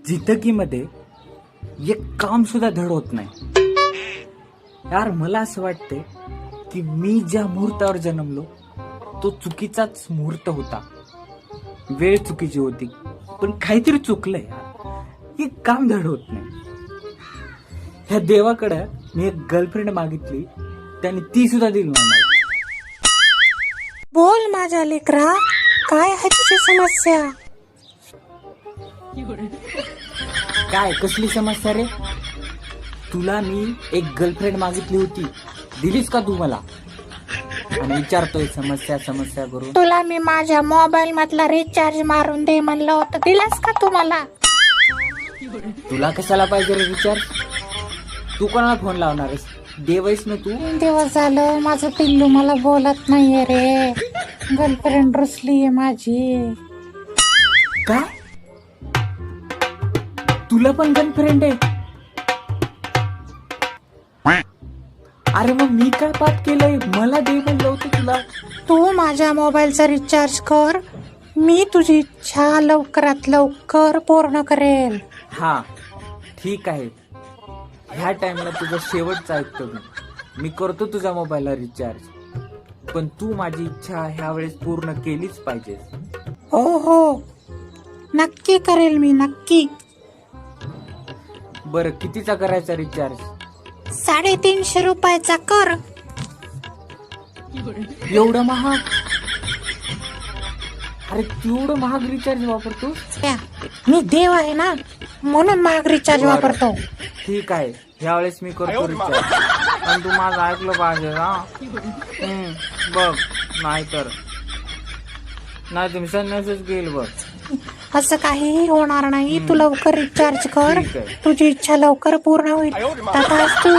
जिंदगीमध्ये एक काम सुद्धा धड होत नाही यार. मला असं वाटतंय की मी ज्या मुहूर्तावर जन्मलो तो चुकीचाच मुहूर्त होता. वेळ चुकीची होती, पण काहीतरी चुकलंय यार. एक काम धड होत नाही. ह्या देवाकडे मी एक गर्लफ्रेंड मागितली, त्याने ती सुद्धा दिली नाही मला. बोल माझ्या लेकरा, काय आहे तुझी समस्या? काय कसली समस्या रे? तुला मी एक गर्लफ्रेंड मागितली होती, दिलीस का तू मला? आणि विचारतोय समस्या समस्या करून. तुला मी माझ्या मोबाईल मधला रिचार्ज मारून दे म्हणलं होतं, दिलास का तू मला? तुला कशाला पाहिजे रे विचार? तू कोणाला फोन लावणार आहेस? देवईस ना तू? दिवस झालं माझं पिल्लू मला बोलत नाहीये रे. गर्लफ्रेंड रुसलीये माझी. काय? तुला पण गर्लफ्रेंड आहे? अरे मग मी काय पाप केलंय? मला दे म्हणलं होतं तुला. तू माझ्या मोबाईलचा रिचार्ज कर, मी तुझी इच्छा लवकरात लवकर पूर्ण करेल. हा ठीक आहे. ह्या टाइमला तुझं शेवटचं ऐकतो मी करतो तुझ्या मोबाईलला रिचार्ज, पण तू माझी इच्छा ह्या वेळेस पूर्ण केलीच पाहिजे. हो हो, नक्की करेल मी, नक्की. बरं कितीचा करायचा रिचार्ज? 350 रुपयाचा कर. एवढं महाग? अरे तेवढं महाग रिचार्ज वापरतो? मी देव आहे ना, म्हणून महाग रिचार्ज बरं. वापरतो. ठीक आहे, ह्यावेळेस मी करतो रिचार्ज, पण तू माझं ऐकलं पाहिजे हा. बघ नाही तुम्ही संन्यासच घेईल बघ. असं काही होणार नाही. तू लवकर रिचार्ज कर, ठीक आहे. तुझी इच्छा लवकर पूर्ण होईल. तथास्तु.